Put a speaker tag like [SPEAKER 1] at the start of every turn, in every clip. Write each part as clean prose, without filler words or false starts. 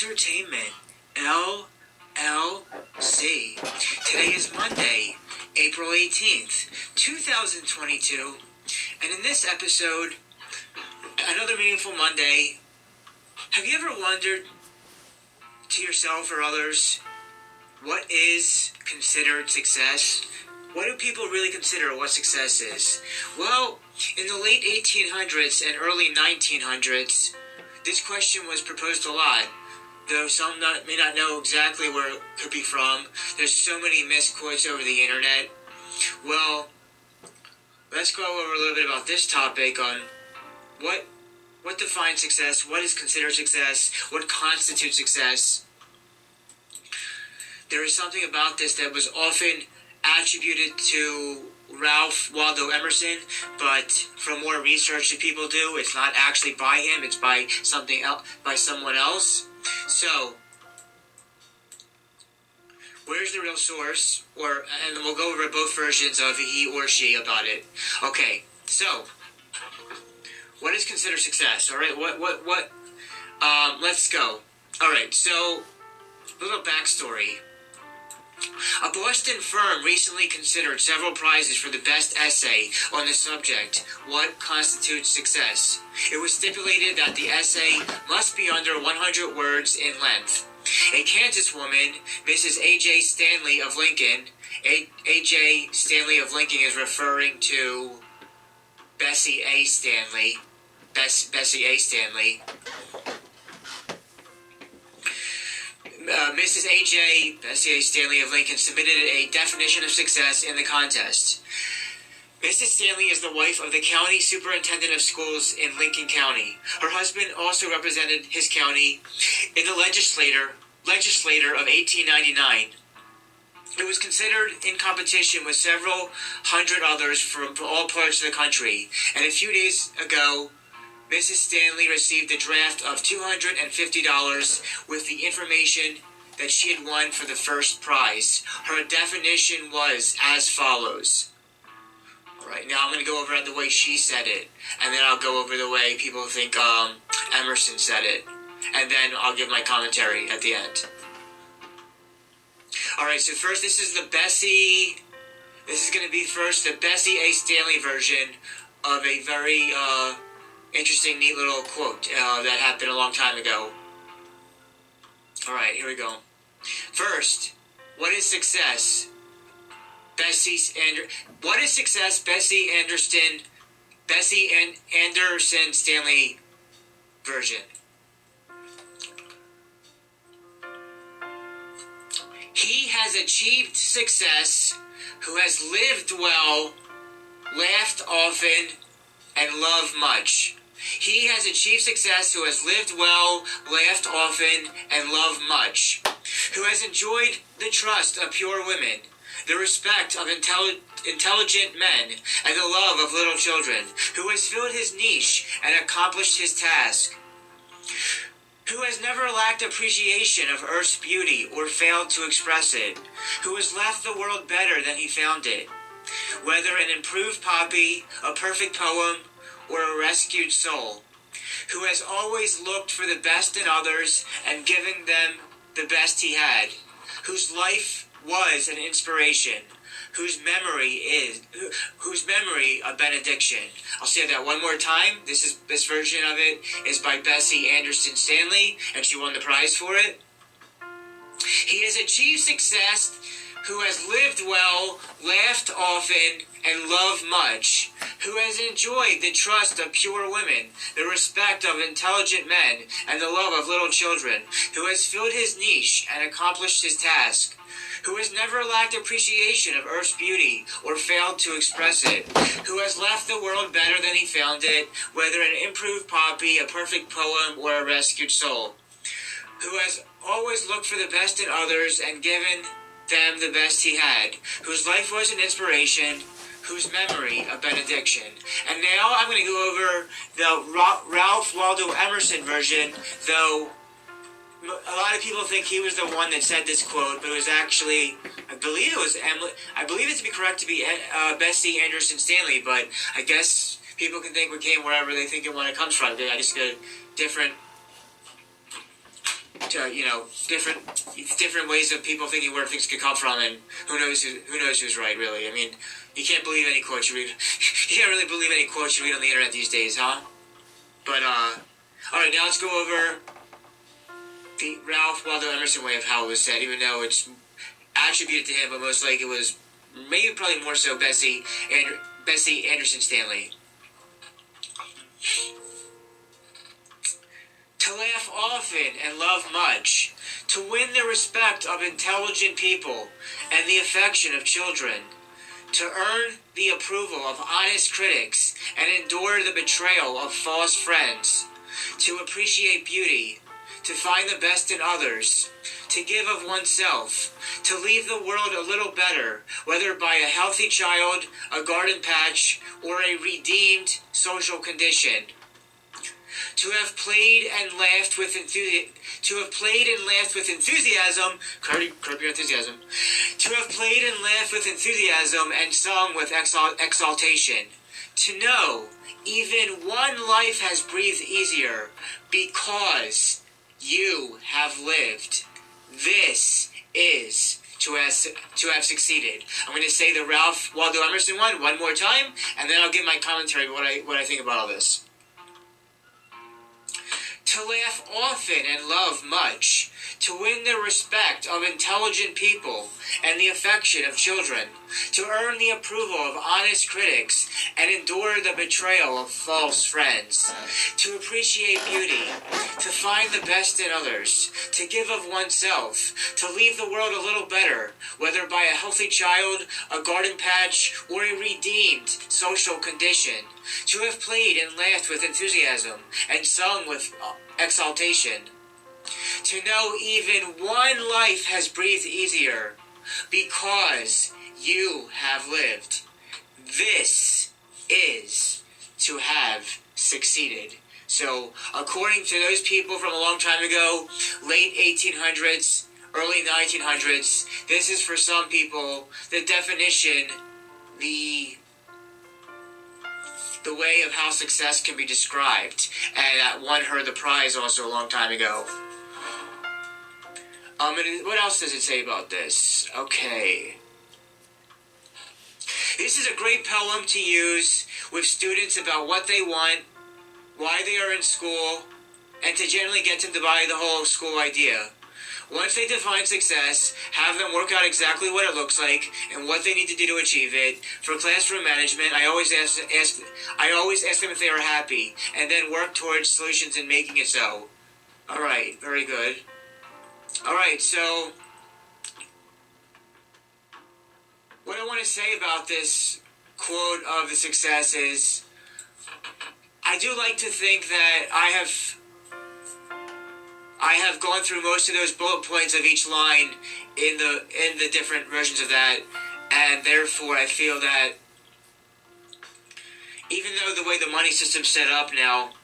[SPEAKER 1] Entertainment, LLC. Today is Monday, April 18th, 2022, and in this episode, another meaningful Monday. Have you ever wondered to yourself or others, what is considered success? What do people really consider what success is? Well, in the late 1800s and early 1900s, this question was proposed a lot, though some may not know exactly where it could be from. There's so many misquotes over the internet. Well, let's go over a little bit about this topic on what defines success, what is considered success, what constitutes success. There is something about this that was often attributed to Ralph Waldo Emerson, but from more research that people do, it's not actually by him, it's by something else, by someone else. So, where's the real source? And we'll go over both versions of he or she about it. Okay, so what is considered success? All right, let's go. All right, so a little backstory. A Boston firm recently considered several prizes for the best essay on the subject, what constitutes success. It was stipulated that the essay must be under 100 words in length. A Kansas woman, Mrs. A.J. Stanley of Lincoln, A.J. Stanley of Lincoln is referring to Bessie A. Stanley. Bessie A. Stanley. Mrs. Bessie A. Stanley of Lincoln submitted a definition of success in the contest. Mrs. Stanley is the wife of the county superintendent of schools in Lincoln County. Her husband also represented his county in the legislature of 1899. It was considered in competition with several hundred others from all parts of the country, and a few days ago, Mrs. Stanley received a draft of $250 with the information that she had won for the first prize. Her definition was as follows. Alright, now I'm going to go over it the way she said it, and then I'll go over the way people think Emerson said it, and then I'll give my commentary at the end. Alright, so first this is going to be first the Bessie A. Stanley version of a very interesting, neat little quote that happened a long time ago. Alright, here we go. First, what is success? What is success? Bessie Anderson Stanley version. He has achieved success who has lived well, laughed often, and loved much. He has achieved success who has lived well, laughed often, and loved much. Who has enjoyed the trust of pure women, the respect of intelligent men, and the love of little children. Who has filled his niche and accomplished his task. Who has never lacked appreciation of earth's beauty or failed to express it. Who has left the world better than he found it. Whether an improved copy, a perfect poem, or a rescued soul, who has always looked for the best in others and given them the best he had, whose life was an inspiration, whose memory a benediction. I'll say that one more time. This version of it is by Bessie Anderson Stanley, and she won the prize for it. He has achieved success who has lived well, laughed often, and loved much, who has enjoyed the trust of pure women, the respect of intelligent men, and the love of little children, who has filled his niche and accomplished his task, who has never lacked appreciation of earth's beauty or failed to express it, who has left the world better than he found it, whether an improved copy, a perfect poem, or a rescued soul, who has always looked for the best in others and given them the best he had, whose life was an inspiration, whose memory a benediction. And now I'm going to go over the Ralph Waldo Emerson version, though a lot of people think he was the one that said this quote, but it was actually, I believe it to be correct to be Bessie Anderson Stanley, but I guess people can think it came wherever they think it when it comes from. I just get a different different ways of people thinking where things could come from, and who knows who's right, really. I mean, you can't believe any quotes you read. You can't really believe any quotes you read on the internet these days, huh? But all right, now let's go over the Ralph Waldo Emerson way of how it was said, even though it's attributed to him, but most likely it was probably more so Bessie Anderson Stanley. To laugh often and love much, to win the respect of intelligent people and the affection of children, to earn the approval of honest critics and endure the betrayal of false friends, to appreciate beauty, to find the best in others, to give of oneself, to leave the world a little better, whether by a healthy child, a garden patch, or a redeemed social condition. To have played and laughed with enthusiasm. Curb your enthusiasm. To have played and laughed with enthusiasm and sung with exaltation. To know even one life has breathed easier because you have lived. This is to have succeeded. I'm going to say the Ralph Waldo Emerson one more time, and then I'll give my commentary what I think about all this. To laugh often and love much, to win the respect of intelligent people and the affection of children, to earn the approval of honest critics and endure the betrayal of false friends, to appreciate beauty, to find the best in others, to give of oneself, to leave the world a little better, whether by a healthy child, a garden patch, or a redeemed social condition, to have played and laughed with enthusiasm and sung with exaltation, to know even one life has breathed easier because you have lived. This is to have succeeded. So, according to those people from a long time ago, late 1800s, early 1900s, this is for some people the definition, the way of how success can be described, and one heard the prize also a long time ago. And what else does it say about this? Okay. This is a great poem to use with students about what they want, why they are in school, and to generally get them to buy the whole school idea. Once they define success, have them work out exactly what it looks like and what they need to do to achieve it. For classroom management, I always ask them if they are happy, and then work towards solutions in making it so. All right, very good. All right, so what I want to say about this quote of the success is, I do like to think that I have gone through most of those bullet points of each line in the different versions of that, and therefore I feel that even though the way the money system's set up now,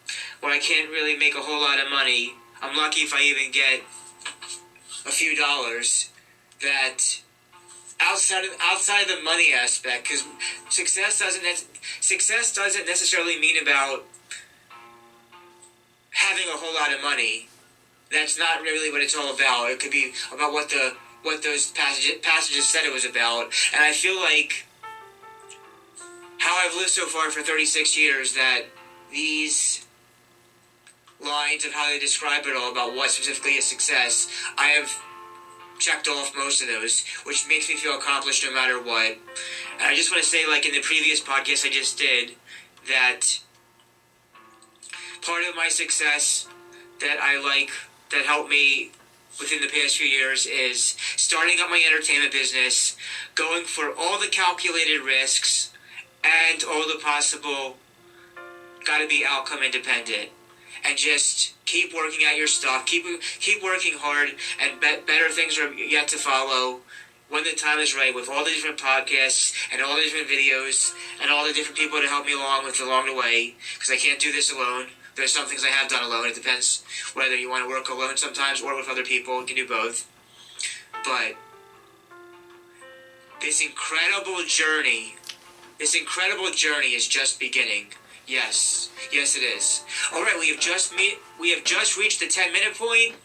[SPEAKER 1] where I can't really make a whole lot of money, I'm lucky if I even get a few dollars, that outside of the money aspect, because success doesn't necessarily mean about having a whole lot of money. That's not really what it's all about. It could be about what those passages said it was about. And I feel like how I've lived so far for 36 years, that these lines of how they describe it all about what specifically is success, I have checked off most of those, which makes me feel accomplished no matter what. And I just want to say, like in the previous podcast I just did, that part of my success that helped me within the past few years is starting up my entertainment business, going for all the calculated risks and all the possible, gotta be outcome independent, and just keep working at your stuff, keep working hard, and better things are yet to follow when the time is right, with all the different podcasts and all the different videos and all the different people to help me along the way, because I can't do this alone. There's some things I have done alone. It depends whether you want to work alone sometimes or with other people. You can do both. But this incredible journey is just beginning. Yes it is. All right, we have just reached the 10-minute point.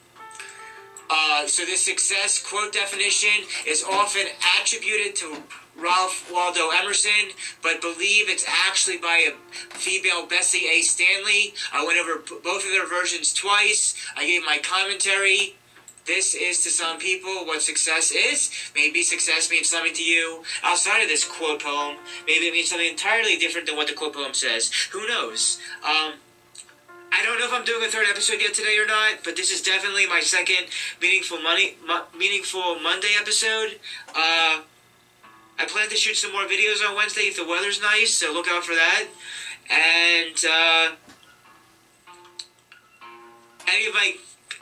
[SPEAKER 1] So this success quote definition is often attributed to Ralph Waldo Emerson, but believe it's actually by a female, Bessie A. Stanley. I went over both of their versions twice. I gave my commentary. This is to some people what success is. Maybe success means something to you outside of this quote poem. Maybe it means something entirely different than what the quote poem says. Who knows? I don't know if I'm doing a third episode yet today or not, but this is definitely my second Meaningful Monday episode. I plan to shoot some more videos on Wednesday if the weather's nice, so look out for that. And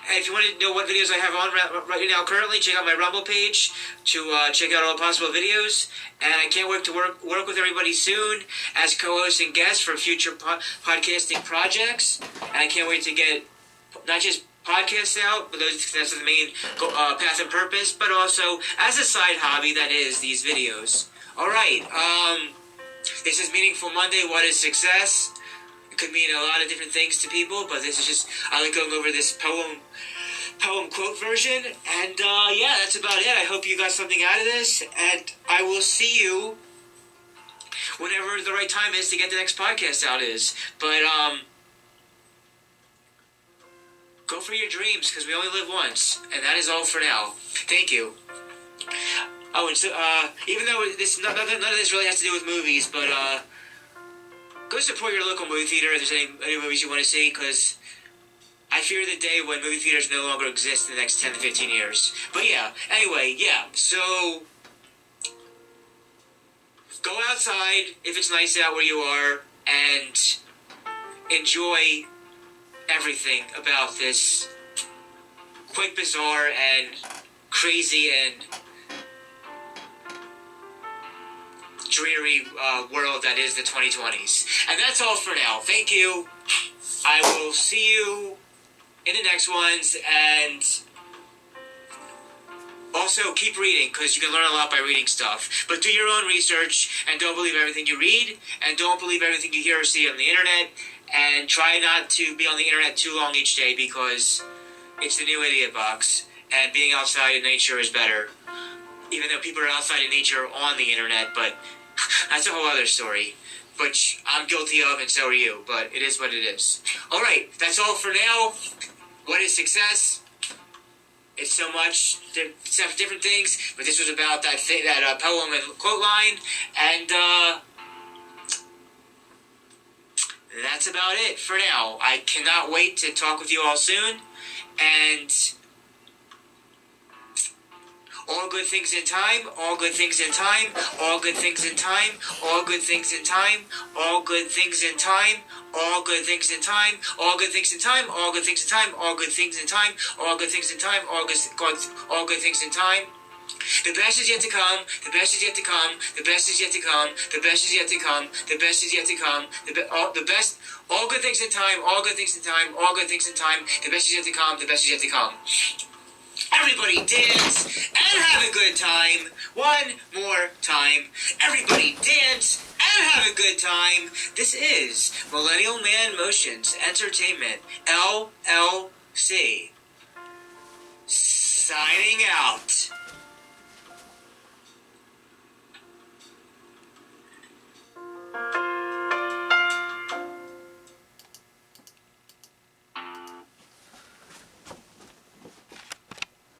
[SPEAKER 1] if you want to know what videos I have on right now currently, check out my Rumble page to check out all possible videos. And I can't wait to work with everybody soon as co-host and guest for future podcasting projects. And I can't wait to get not just podcasts out, but that's the main path and purpose, but also as a side hobby that is these videos. Alright, this is Meaningful Monday. What is success? It could mean a lot of different things to people, but this is just, I like going over this poem quote version, and yeah, that's about it. I hope you got something out of this, and I will see you whenever the right time is to get the next podcast out is. But go for your dreams, because we only live once, and that is all for now. Thank you. Oh, and so even though none of this really has to do with movies, but go support your local movie theater if there's any movies you want to see, because I fear the day when movie theaters no longer exist in the next 10 to 15 years. But yeah, anyway, yeah, so go outside if it's nice out where you are and enjoy everything about this quite bizarre and crazy and dreary world that is the 2020s. And that's all for now. Thank you. I will see you in the next ones, and also keep reading, because you can learn a lot by reading stuff. But do your own research, and don't believe everything you read, and don't believe everything you hear or see on the internet, and try not to be on the internet too long each day, because it's the new idiot box, and being outside in nature is better. Even though people are outside in nature on the internet, but that's a whole other story. Which I'm guilty of, and so are you, but it is what it is. Alright, that's all for now. What is success? It's so much different things, but this was about that poem and quote line, and that's about it for now. I cannot wait to talk with you all soon, and all good things in time, all good things in time, all good things in time, all good things in time, all good things in time, all good things in time, all good things in time, all good things in time, all good things in time, all good things in time, all good things in time. The best is yet to come, the best is yet to come, the best is yet to come, the best is yet to come, the best is yet to come, the best, all good things in time, all good things in time, all good things in time, the best is yet to come, the best is yet to come. Everybody dance and have a good time. One more time. Everybody dance and have a good time. This is Millennial Man Motions Entertainment, LLC. Signing out.